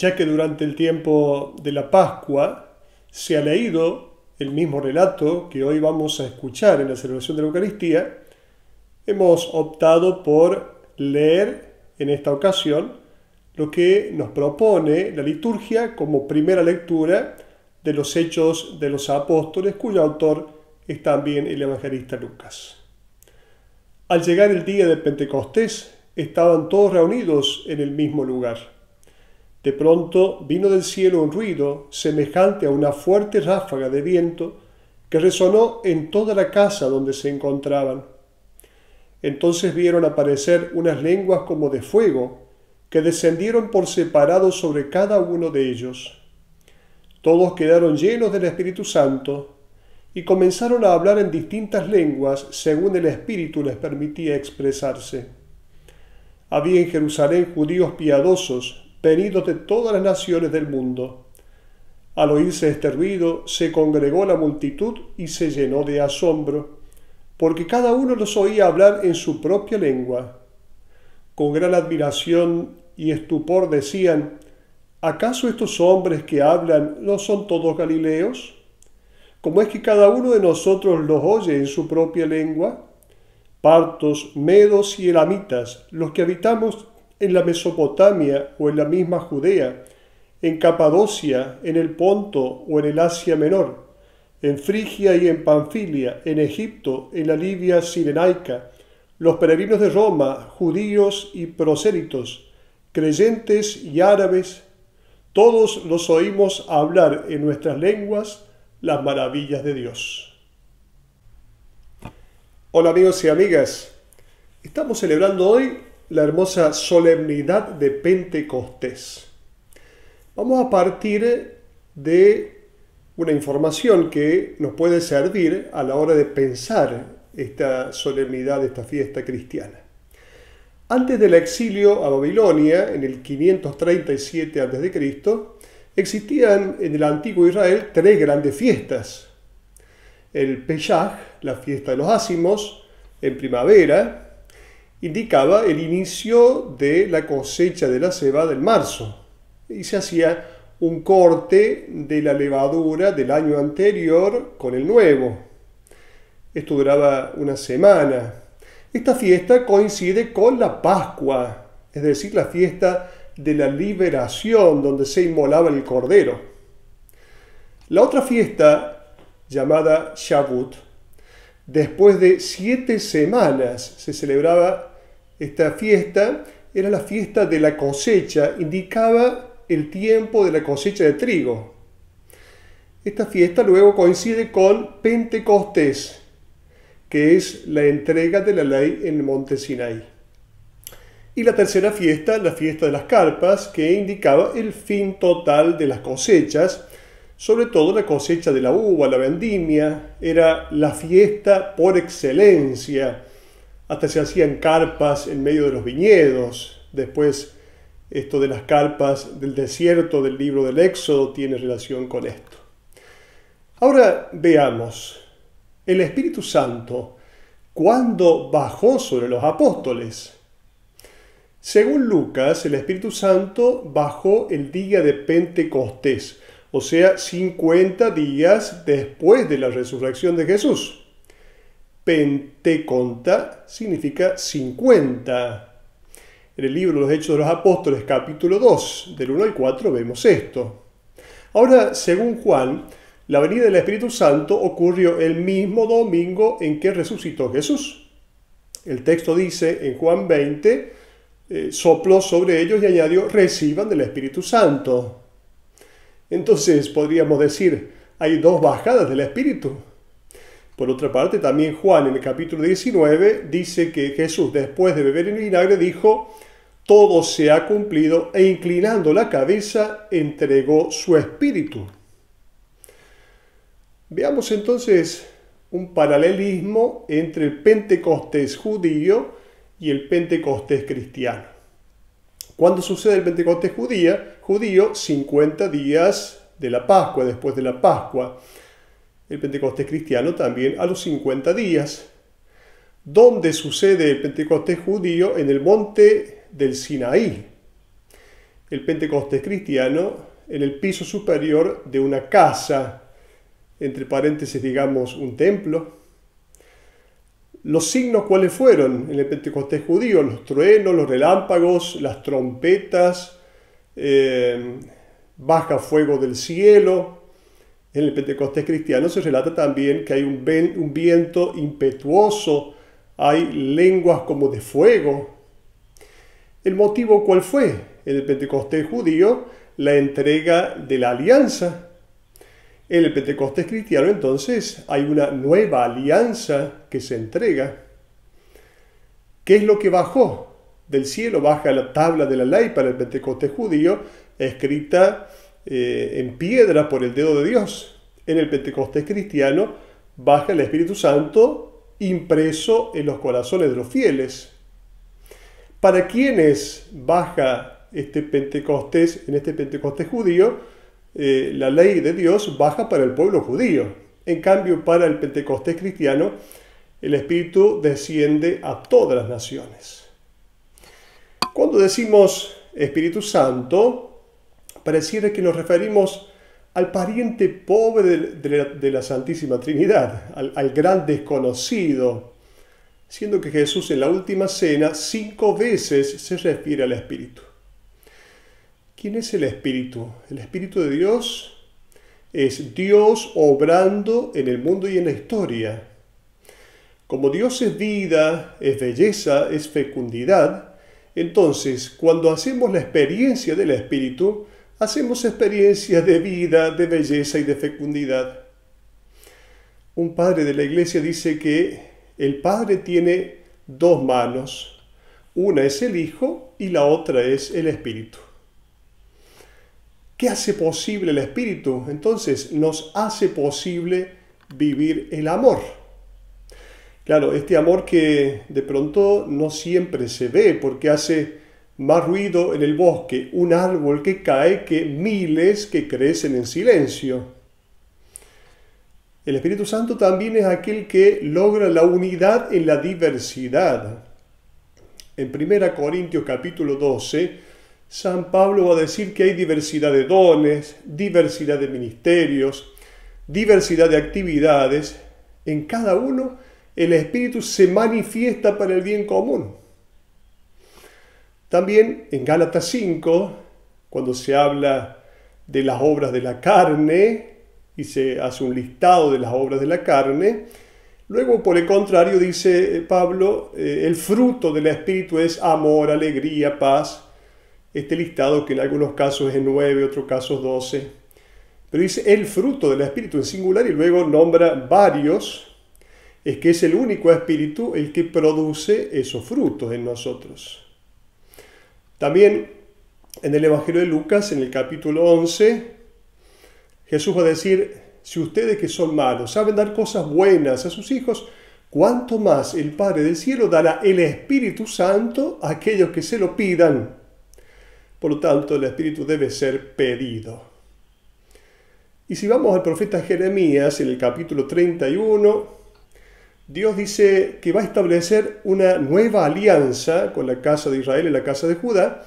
ya que durante el tiempo de la Pascua se ha leído el mismo relato que hoy vamos a escuchar en la celebración de la Eucaristía, hemos optado por leer en esta ocasión lo que nos propone la liturgia como primera lectura de los Hechos de los Apóstoles, cuyo autor es también el evangelista Lucas. Al llegar el día de Pentecostés, estaban todos reunidos en el mismo lugar. De pronto vino del cielo un ruido semejante a una fuerte ráfaga de viento que resonó en toda la casa donde se encontraban. Entonces vieron aparecer unas lenguas como de fuego que descendieron por separado sobre cada uno de ellos. Todos quedaron llenos del Espíritu Santo y comenzaron a hablar en distintas lenguas según el Espíritu les permitía expresarse. Había en Jerusalén judíos piadosos, venidos de todas las naciones del mundo. Al oírse este ruido, se congregó la multitud y se llenó de asombro, porque cada uno los oía hablar en su propia lengua. Con gran admiración y estupor decían: ¿acaso estos hombres que hablan no son todos galileos? ¿Cómo es que cada uno de nosotros los oye en su propia lengua? Partos, medos y elamitas, los que habitamos en la Mesopotamia o en la misma Judea, en Capadocia, en el Ponto o en el Asia Menor, en Frigia y en Panfilia, en Egipto, en la Libia Cirenaica, los peregrinos de Roma, judíos y prosélitos, creyentes y árabes, todos los oímos hablar en nuestras lenguas las maravillas de Dios. Hola amigos y amigas, estamos celebrando hoy la hermosa solemnidad de Pentecostés. Vamos a partir de una información que nos puede servir a la hora de pensar esta solemnidad, esta fiesta cristiana. Antes del exilio a Babilonia, en el 537 a.C., existían en el antiguo Israel tres grandes fiestas. El Pesaj, la fiesta de los ácimos, en primavera, indicaba el inicio de la cosecha de la cebada en marzo, y se hacía un corte de la levadura del año anterior con el nuevo. Esto duraba una semana. Esta fiesta coincide con la Pascua, es decir, la fiesta de la liberación, donde se inmolaba el cordero. La otra fiesta, llamada Shavuot, después de 7 semanas se celebraba esta fiesta, era la fiesta de la cosecha, indicaba el tiempo de la cosecha de trigo. Esta fiesta luego coincide con Pentecostés, que es la entrega de la ley en el monte Sinaí. Y la tercera fiesta, la fiesta de las carpas, que indicaba el fin total de las cosechas, sobre todo la cosecha de la uva, la vendimia, era la fiesta por excelencia. Hasta se hacían carpas en medio de los viñedos. Después, esto de las carpas del desierto del libro del Éxodo tiene relación con esto. Ahora veamos, el Espíritu Santo, ¿cuándo bajó sobre los apóstoles? Según Lucas, el Espíritu Santo bajó el día de Pentecostés, o sea, 50 días después de la resurrección de Jesús. Penteconta significa 50. En el libro de los Hechos de los Apóstoles, capítulo 2, del 1 al 4, vemos esto. Ahora, según Juan, la venida del Espíritu Santo ocurrió el mismo domingo en que resucitó Jesús. El texto dice en Juan 20, sopló sobre ellos y añadió: reciban del Espíritu Santo. Entonces podríamos decir, hay dos bajadas del Espíritu. Por otra parte, también Juan en el capítulo 19 dice que Jesús, después de beber el vinagre, dijo: todo se ha cumplido, e inclinando la cabeza entregó su espíritu. Veamos entonces un paralelismo entre el Pentecostés judío y el Pentecostés cristiano. ¿Cuándo sucede el Pentecostés judío? 50 días de la Pascua, después de la Pascua. El Pentecostés cristiano también a los 50 días. ¿Dónde sucede el Pentecostés judío? En el monte del Sinaí. el Pentecostés cristiano en el piso superior de una casa, entre paréntesis digamos un templo. Los signos, ¿cuáles fueron en el Pentecostés judío? Los truenos, los relámpagos, las trompetas, baja fuego del cielo. En el Pentecostés cristiano se relata también que hay un viento impetuoso, hay lenguas como de fuego. ¿El motivo cuál fue? En el Pentecostés judío, la entrega de la alianza. En el Pentecostés cristiano, entonces, hay una nueva alianza que se entrega. ¿Qué es lo que bajó? Del cielo baja la tabla de la ley para el Pentecostés judío, escrita en piedra por el dedo de Dios. En el Pentecostés cristiano baja el Espíritu Santo impreso en los corazones de los fieles. ¿Para quiénes baja este Pentecostés? En este Pentecostés judío, la ley de Dios baja para el pueblo judío. En cambio, para el Pentecostés cristiano, el Espíritu desciende a todas las naciones. Cuando decimos Espíritu Santo, pareciera que nos referimos al pariente pobre de la Santísima Trinidad, al gran desconocido, siendo que Jesús en la última cena 5 veces se refiere al Espíritu. ¿Quién es el Espíritu? El Espíritu de Dios es Dios obrando en el mundo y en la historia. Como Dios es vida, es belleza, es fecundidad, entonces cuando hacemos la experiencia del Espíritu, hacemos experiencia de vida, de belleza y de fecundidad. Un padre de la iglesia dice que el Padre tiene 2 manos. Una es el Hijo y la otra es el Espíritu. ¿Qué hace posible el Espíritu? Entonces, nos hace posible vivir el amor. Claro, este amor que de pronto no siempre se ve porque hace más ruido en el bosque un árbol que cae que miles que crecen en silencio. El Espíritu Santo también es aquel que logra la unidad en la diversidad. En 1 Corintios capítulo 12, San Pablo va a decir que hay diversidad de dones, diversidad de ministerios, diversidad de actividades. En cada uno el Espíritu se manifiesta para el bien común. También en Gálatas 5, cuando se habla de las obras de la carne y se hace un listado de las obras de la carne, luego por el contrario dice Pablo, el fruto del Espíritu es amor, alegría, paz. Este listado que en algunos casos es 9, otros casos 12. Pero dice el fruto del Espíritu en singular y luego nombra varios. Es que es el único Espíritu el que produce esos frutos en nosotros. También en el Evangelio de Lucas, en el capítulo 11, Jesús va a decir, si ustedes que son malos saben dar cosas buenas a sus hijos, ¿cuánto más el Padre del cielo dará el Espíritu Santo a aquellos que se lo pidan? Por lo tanto, el Espíritu debe ser pedido. Y si vamos al profeta Jeremías, en el capítulo 31, Dios dice que va a establecer una nueva alianza con la casa de Israel y la casa de Judá.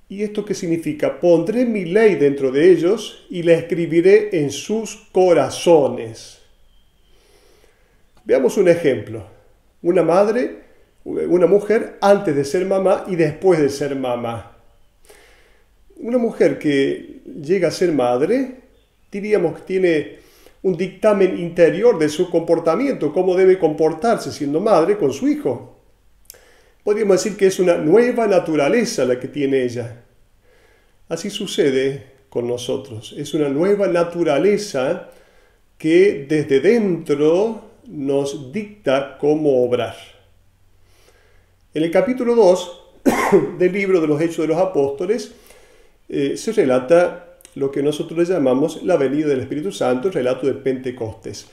¿Y esto qué significa? Pondré mi ley dentro de ellos y la escribiré en sus corazones. Veamos un ejemplo. Una mujer antes de ser mamá y después de ser mamá. Una mujer que llega a ser madre, diríamos que tiene un dictamen interior de su comportamiento, cómo debe comportarse siendo madre con su hijo. Podríamos decir que es una nueva naturaleza la que tiene ella. Así sucede con nosotros. Es una nueva naturaleza que desde dentro nos dicta cómo obrar. En el capítulo 2 del libro de los Hechos de los Apóstoles se relata lo que nosotros le llamamos la venida del Espíritu Santo, el relato de Pentecostés.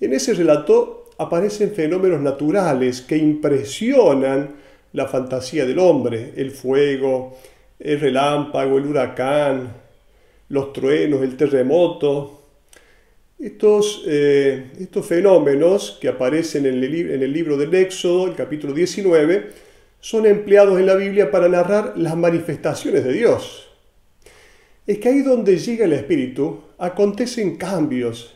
En ese relato aparecen fenómenos naturales que impresionan la fantasía del hombre, el fuego, el relámpago, el huracán, los truenos, el terremoto. Estos fenómenos que aparecen en el libro del Éxodo, el capítulo 19, son empleados en la Biblia para narrar las manifestaciones de Dios. es que ahí donde llega el Espíritu, acontecen cambios,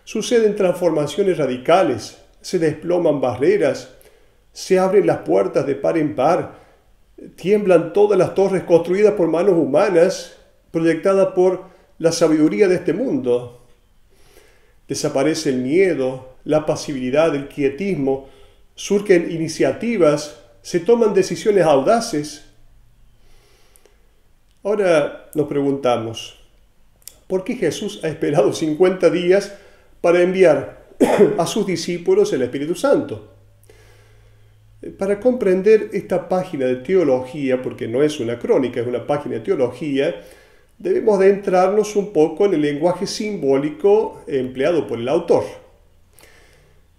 suceden transformaciones radicales, se desploman barreras, se abren las puertas de par en par, tiemblan todas las torres construidas por manos humanas, proyectadas por la sabiduría de este mundo. Desaparece el miedo, la pasividad, el quietismo, surgen iniciativas, se toman decisiones audaces. Ahora nos preguntamos, ¿por qué Jesús ha esperado 50 días para enviar a sus discípulos el Espíritu Santo? Para comprender esta página de teología, porque no es una crónica, es una página de teología, debemos adentrarnos un poco en el lenguaje simbólico empleado por el autor.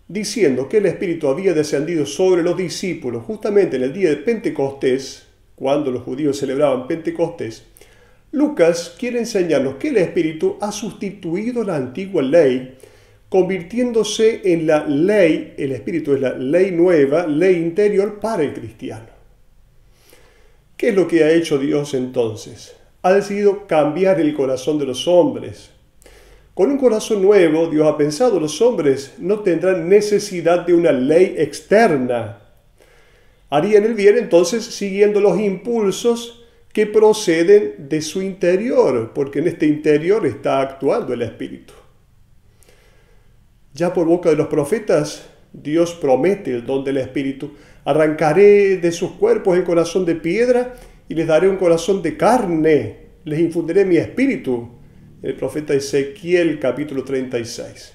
Diciendo que el Espíritu había descendido sobre los discípulos justamente en el día de Pentecostés, cuando los judíos celebraban Pentecostés, Lucas quiere enseñarnos que el Espíritu ha sustituido la antigua ley, convirtiéndose en la ley. El Espíritu es la ley nueva, ley interior para el cristiano. ¿Qué es lo que ha hecho Dios entonces? Ha decidido cambiar el corazón de los hombres. Con un corazón nuevo, Dios ha pensado, los hombres no tendrán necesidad de una ley externa. Harían el bien entonces siguiendo los impulsos que proceden de su interior, porque en este interior está actuando el Espíritu. Ya por boca de los profetas, Dios promete el don del Espíritu. Arrancaré de sus cuerpos el corazón de piedra y les daré un corazón de carne. Les infundiré mi espíritu. El profeta Ezequiel, capítulo 36.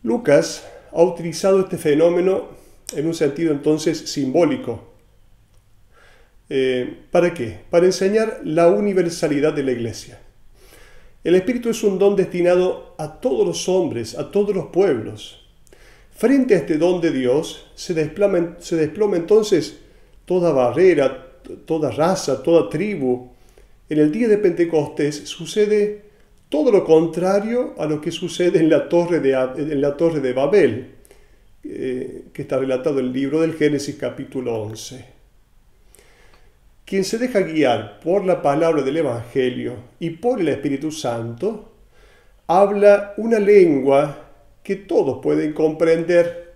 Lucas ha utilizado este fenómeno en un sentido entonces simbólico. ¿Para qué? Para enseñar la universalidad de la Iglesia. El Espíritu es un don destinado a todos los hombres, a todos los pueblos. Frente a este don de Dios se desploma entonces toda barrera, toda raza, toda tribu. En el día de Pentecostés sucede todo lo contrario a lo que sucede en la torre de Babel, que está relatado en el libro del Génesis capítulo 11. Quien se deja guiar por la palabra del Evangelio y por el Espíritu Santo, habla una lengua que todos pueden comprender,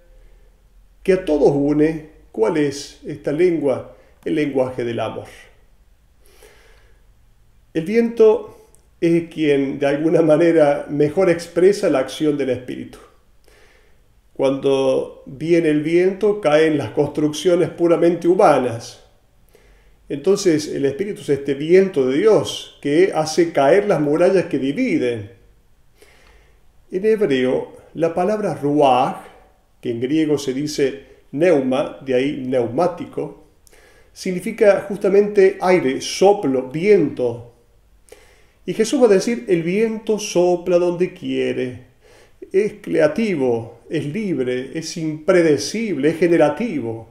que a todos une. ¿Cuál es esta lengua? El lenguaje del amor. El viento es quien de alguna manera mejor expresa la acción del Espíritu. Cuando viene el viento caen las construcciones puramente humanas. Entonces el Espíritu es este viento de Dios que hace caer las murallas que dividen. En hebreo, la palabra ruach, que en griego se dice neuma, de ahí neumático, significa justamente aire, soplo, viento. Y Jesús va a decir, el viento sopla donde quiere. Es creativo, es libre, es impredecible, es generativo.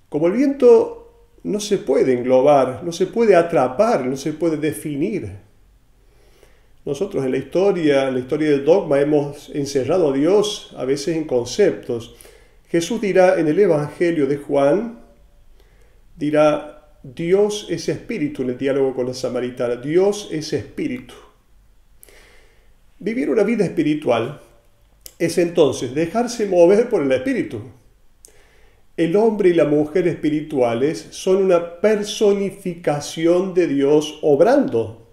Como el viento no se puede englobar, no se puede atrapar, no se puede definir. Nosotros en la historia del dogma, hemos encerrado a Dios a veces en conceptos. Jesús dirá en el Evangelio de Juan, dirá, Dios es espíritu en el diálogo con la samaritana. Dios es espíritu. Vivir una vida espiritual es entonces dejarse mover por el espíritu. El hombre y la mujer espirituales son una personificación de Dios obrando.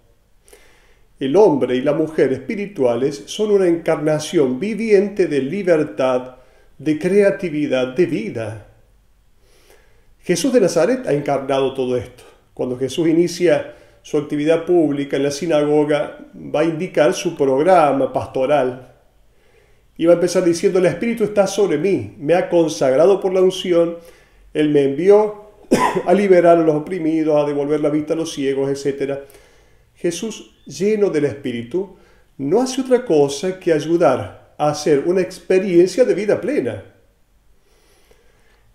El hombre y la mujer espirituales son una encarnación viviente de libertad, de creatividad, de vida. Jesús de Nazaret ha encarnado todo esto. Cuando Jesús inicia su actividad pública en la sinagoga, va a indicar su programa pastoral. Y va a empezar diciendo, el Espíritu está sobre mí, me ha consagrado por la unción, Él me envió a liberar a los oprimidos, a devolver la vista a los ciegos, etc. Jesús, lleno del Espíritu, no hace otra cosa que ayudar a hacer una experiencia de vida plena.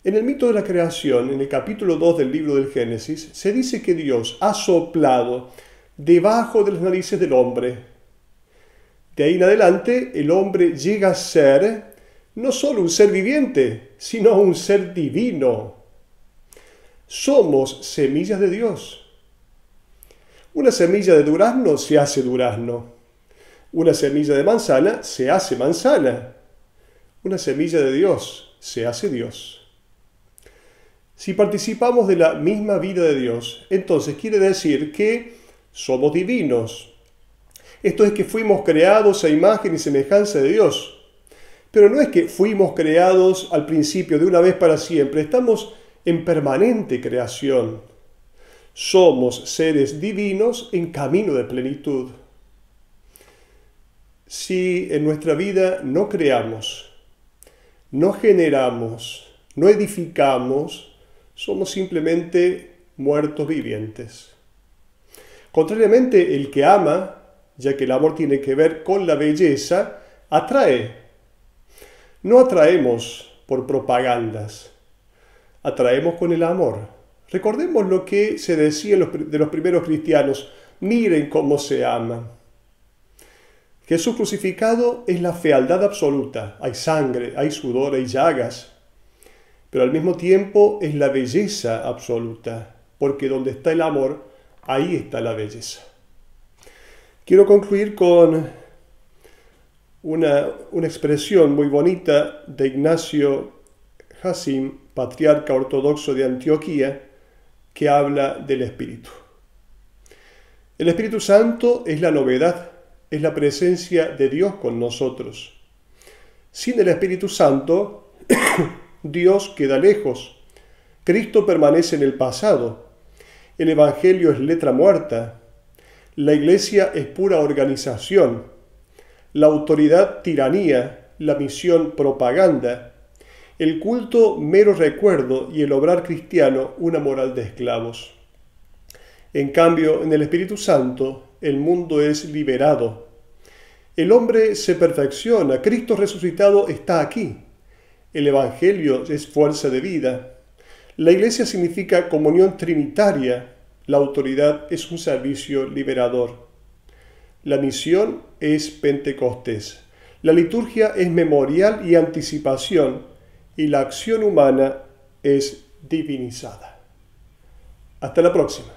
En el mito de la creación, en el capítulo 2 del libro del Génesis, se dice que Dios ha soplado debajo de las narices del hombre. De ahí en adelante, el hombre llega a ser no solo un ser viviente, sino un ser divino. Somos semillas de Dios. Una semilla de durazno se hace durazno. Una semilla de manzana se hace manzana. Una semilla de Dios se hace Dios. Si participamos de la misma vida de Dios, entonces quiere decir que somos divinos. Esto es que fuimos creados a imagen y semejanza de Dios. Pero no es que fuimos creados al principio de una vez para siempre. Estamos en permanente creación. Somos seres divinos en camino de plenitud. Si en nuestra vida no creamos, no generamos, no edificamos, somos simplemente muertos vivientes. Contrariamente, el que ama, ya que el amor tiene que ver con la belleza, atrae. No atraemos por propagandas, atraemos con el amor. Recordemos lo que se decía de los primeros cristianos: miren cómo se aman. Jesús crucificado es la fealdad absoluta. Hay sangre, hay sudor, hay llagas. Pero al mismo tiempo es la belleza absoluta, porque donde está el amor, ahí está la belleza. Quiero concluir con una expresión muy bonita de Ignacio Hasim, patriarca ortodoxo de Antioquía, que habla del Espíritu. El Espíritu Santo es la novedad, es la presencia de Dios con nosotros. Sin el Espíritu Santo, Dios queda lejos. Cristo permanece en el pasado. El Evangelio es letra muerta. La Iglesia es pura organización. La autoridad, tiranía. La misión, propaganda. El culto, mero recuerdo, y el obrar cristiano, una moral de esclavos. En cambio, en el Espíritu Santo, el mundo es liberado. El hombre se perfecciona. Cristo resucitado está aquí. El Evangelio es fuerza de vida. La Iglesia significa comunión trinitaria. La autoridad es un servicio liberador. La misión es Pentecostés. La liturgia es memorial y anticipación. Y la acción humana es divinizada. Hasta la próxima.